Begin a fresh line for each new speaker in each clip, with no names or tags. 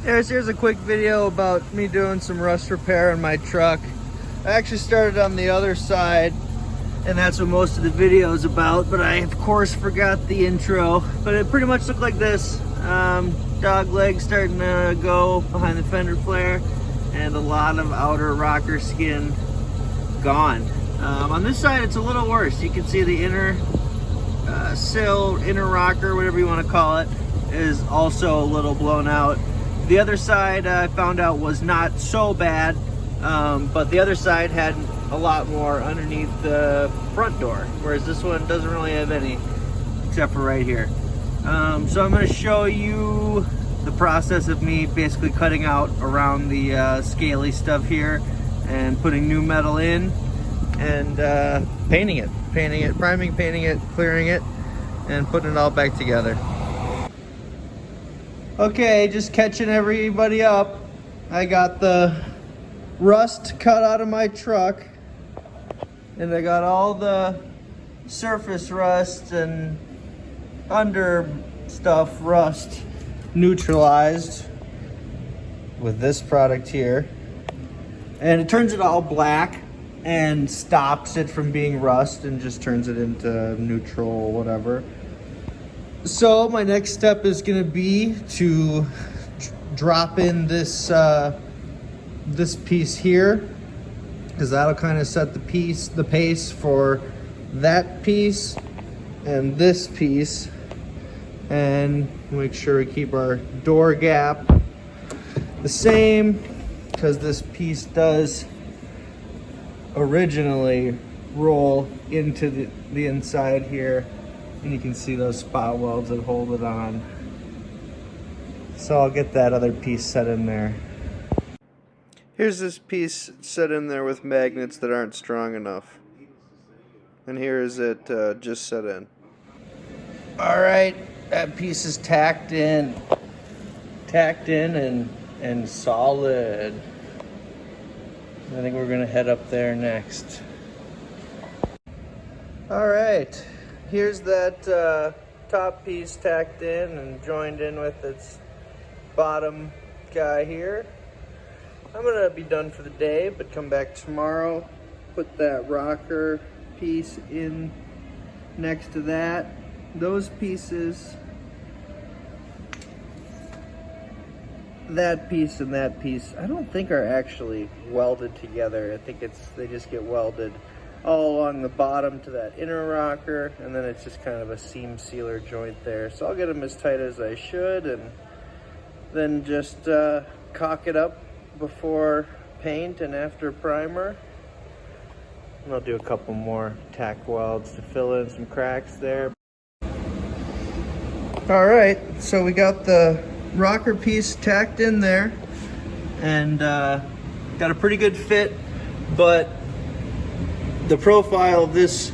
Here's a quick video about me doing some rust repair on my truck. I actually started on the other side, and that's what most of the video is about, but I of course forgot the intro. But it pretty much looked like this. Dog legs starting to go behind the fender flare, and a lot of outer rocker skin gone. On this side it's a little worse. You can see the inner sill, inner rocker, whatever you want to call it, is also a little blown out. The other side I found out was not so bad, but the other side had a lot more underneath the front door, whereas this one doesn't really have any, except for right here. So I'm going to show you the process of me basically cutting out around the scaly stuff here and putting new metal in and painting it, priming, painting it, clearing it, and putting it all back together. Okay, just catching everybody up. I got the rust cut out of my truck, and I got all the surface rust and under stuff rust neutralized with this product here, and it turns it all black and stops it from being rust and just turns it into neutral whatever. So my next step is going to be to drop in this this piece here, because that'll kind of set the pace for that piece and this piece, and make sure we keep our door gap the same, because this piece does originally roll into the inside here, and you can see those spot welds that hold it on. So I'll get that other piece set in there. Here's this piece set in there with magnets that aren't strong enough, and here is it just set in. Alright, that piece is tacked in and solid. I think we're gonna head up there next. Alright, here's that top piece tacked in and joined in with its bottom guy here. I'm gonna be done for the day, but come back tomorrow, put that rocker piece in next to that. Those pieces, that piece and that piece, I don't think are actually welded together. I think they just get welded all along the bottom to that inner rocker, and then it's just kind of a seam sealer joint there. So I'll get them as tight as I should, and then just caulk it up before paint and after primer. And I'll do a couple more tack welds to fill in some cracks there. Alright, so we got the rocker piece tacked in there, and got a pretty good fit, but the profile of this,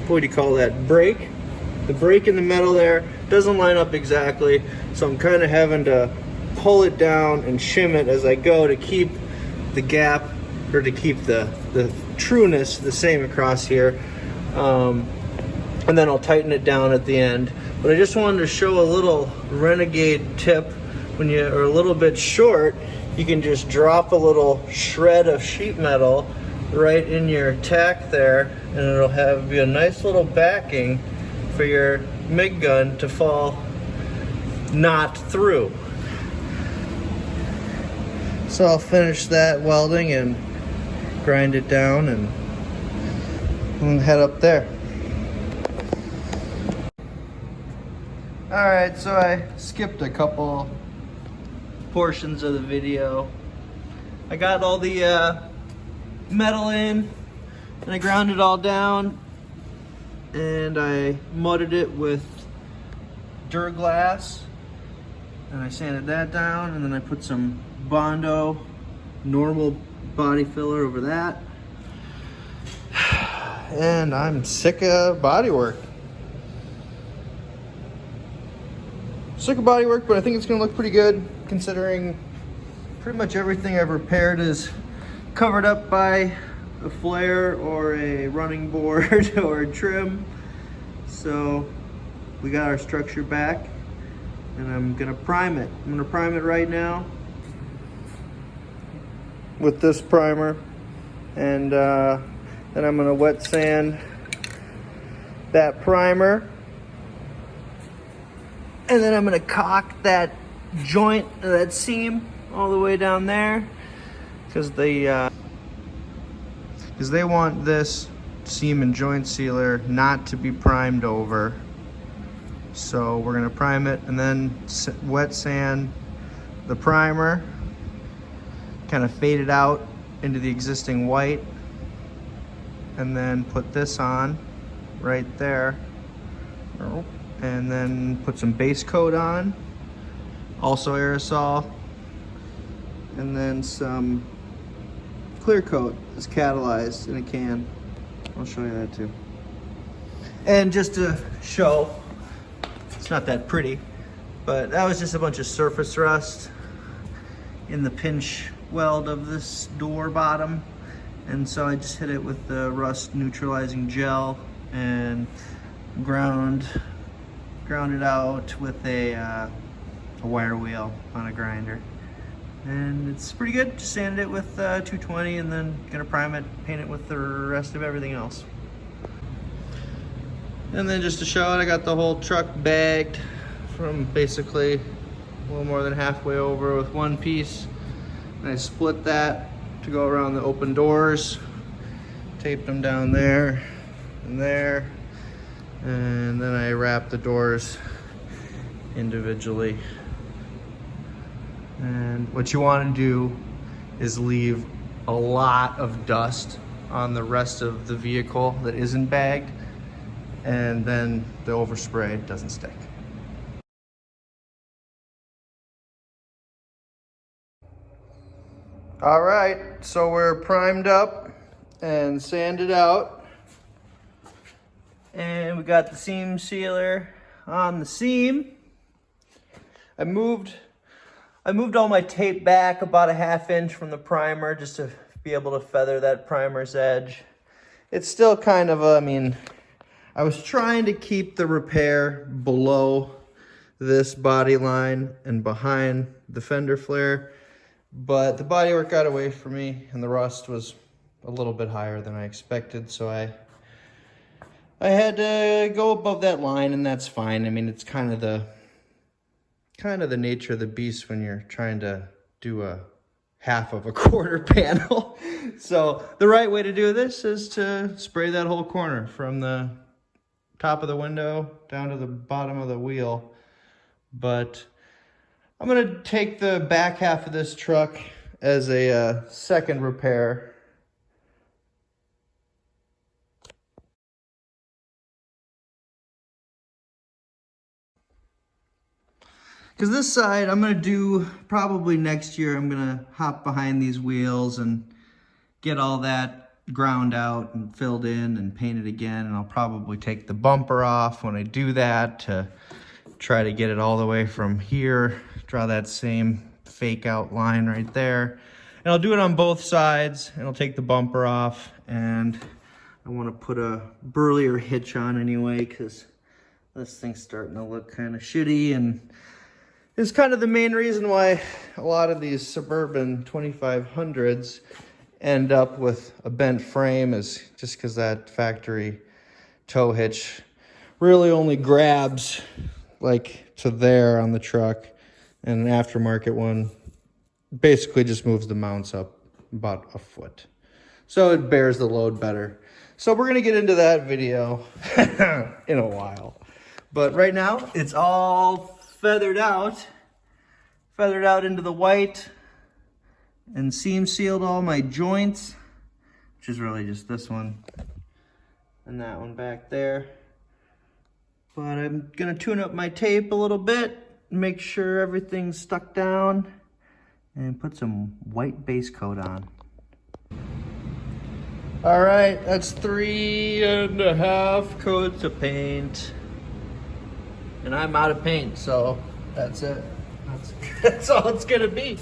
what do you call that, brake? The brake in the metal there doesn't line up exactly, so I'm kind of having to pull it down and shim it as I go to keep the gap, or to keep the trueness the same across here, and then I'll tighten it down at the end. But I just wanted to show a little renegade tip. When you are a little bit short, you can just drop a little shred of sheet metal right in your tack there, and it'll be a nice little backing for your MIG gun to fall not through. So I'll finish that welding and grind it down and head up there. Alright, so I skipped a couple portions of the video. I got all the metal in, and I ground it all down, and I mudded it with Duraglass, and I sanded that down, and then I put some Bondo normal body filler over that. And I'm sick of body work. But I think it's gonna look pretty good, considering pretty much everything I've repaired is covered up by a flare or a running board or a trim. So we got our structure back, and I'm gonna prime it. I'm gonna prime it right now with this primer, and then I'm gonna wet sand that primer, and then I'm gonna caulk that joint, that seam all the way down there, because they want this seam and joint sealer not to be primed over. So we're gonna prime it and then wet sand the primer, kind of fade it out into the existing white, and then put this on right there, and then put some base coat on, also aerosol, and then some clear coat is catalyzed in a can. I'll show you that too. And just to show, it's not that pretty, but that was just a bunch of surface rust in the pinch weld of this door bottom. And so I just hit it with the rust neutralizing gel and ground it out with a wire wheel on a grinder. And it's pretty good. Just sanded it with 220 and then gonna prime it, paint it with the rest of everything else. And then just to show it, I got the whole truck bagged from basically a little more than halfway over with one piece. And I split that to go around the open doors, taped them down there and there, and then I wrapped the doors individually. And what you want to do is leave a lot of dust on the rest of the vehicle that isn't bagged, and then the overspray doesn't stick. All right, so we're primed up and sanded out, and we got the seam sealer on the seam. I moved all my tape back about a ½ inch from the primer just to be able to feather that primer's edge. It's still kind of I was trying to keep the repair below this body line and behind the fender flare, but the bodywork got away from me and the rust was a little bit higher than I expected, so I had to go above that line, and that's fine. I mean, it's kind of the nature of the beast when you're trying to do a ½ of a quarter panel. So the right way to do this is to spray that whole corner from the top of the window down to the bottom of the wheel. But I'm gonna take the back half of this truck as a second repair. Because this side, I'm gonna do probably next year, I'm gonna hop behind these wheels and get all that ground out and filled in and painted again. And I'll probably take the bumper off when I do that to try to get it all the way from here, draw that same fake out line right there. And I'll do it on both sides, and I'll take the bumper off, and I want to put a burlier hitch on anyway, because this thing's starting to look kind of shitty, and it's kind of the main reason why a lot of these Suburban 2500s end up with a bent frame, is just because that factory tow hitch really only grabs like to there on the truck, and an aftermarket one basically just moves the mounts up about a foot. So it bears the load better. So we're gonna get into that video in a while. But right now, it's all feathered out into the white, and seam sealed all my joints, which is really just this one and that one back there. But I'm gonna tune up my tape a little bit, make sure everything's stuck down, and put some white base coat on. All right, that's 3.5 coats of paint. And I'm out of paint, so that's it. That's all it's gonna be.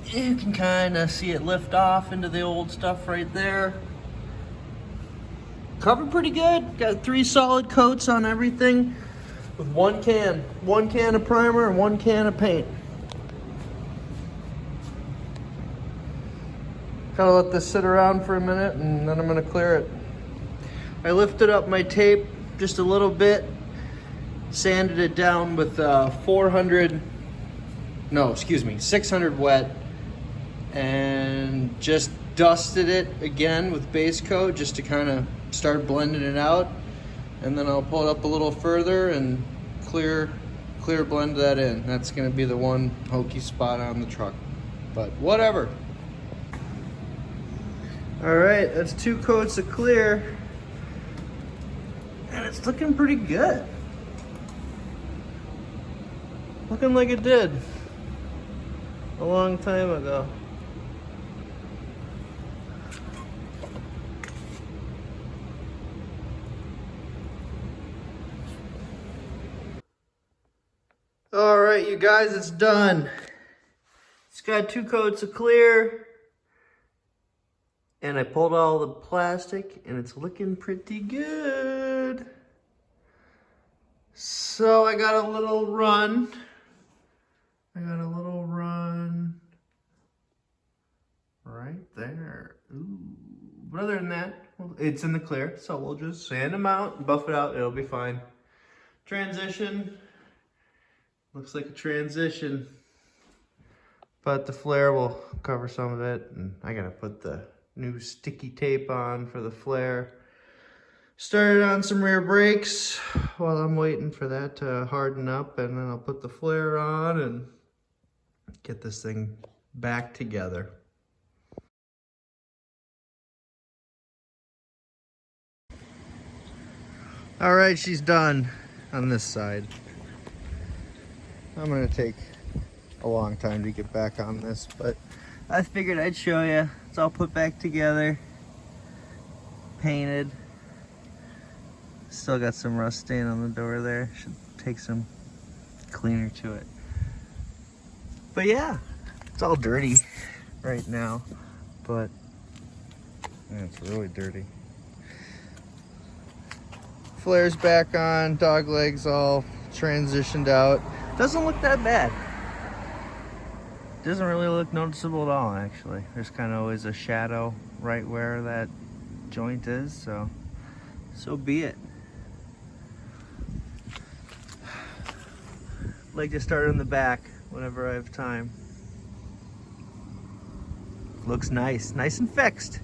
You can kind of see it lift off into the old stuff right there. Covered pretty good. Got 3 solid coats on everything. with one can of primer and 1 can of paint. Gotta let this sit around for a minute and then I'm gonna clear it. I lifted up my tape just a little bit, sanded it down with 600 wet, and just dusted it again with base coat just to kind of start blending it out. And then I'll pull it up a little further and clear blend that in. That's gonna be the one hokey spot on the truck, but whatever. All right, that's 2 coats of clear, and it's looking pretty good. Looking like it did a long time ago. All right, you guys, it's done. It's got 2 coats of clear, and I pulled all the plastic, and it's looking pretty good. So I got a little run. Right there. Ooh. But other than that, well, it's in the clear, so we'll just sand them out and buff it out. It'll be fine. Transition. Looks like a transition. But the flare will cover some of it, and I gotta put the new sticky tape on for the flare. Started on some rear brakes while I'm waiting for that to harden up, and then I'll put the flare on and get this thing back together. All right, she's done on this side. I'm gonna take a long time to get back on this, but I figured I'd show you. It's all put back together, painted. Still got some rust stain on the door there. Should take some cleaner to it. But yeah, it's all dirty right now, but yeah, it's really dirty. Flares back on, dog legs all transitioned out. Doesn't look that bad. Doesn't really look noticeable at all, actually. There's kind of always a shadow right where that joint is, so be it. Like to start in the back whenever I have time. Looks nice and fixed.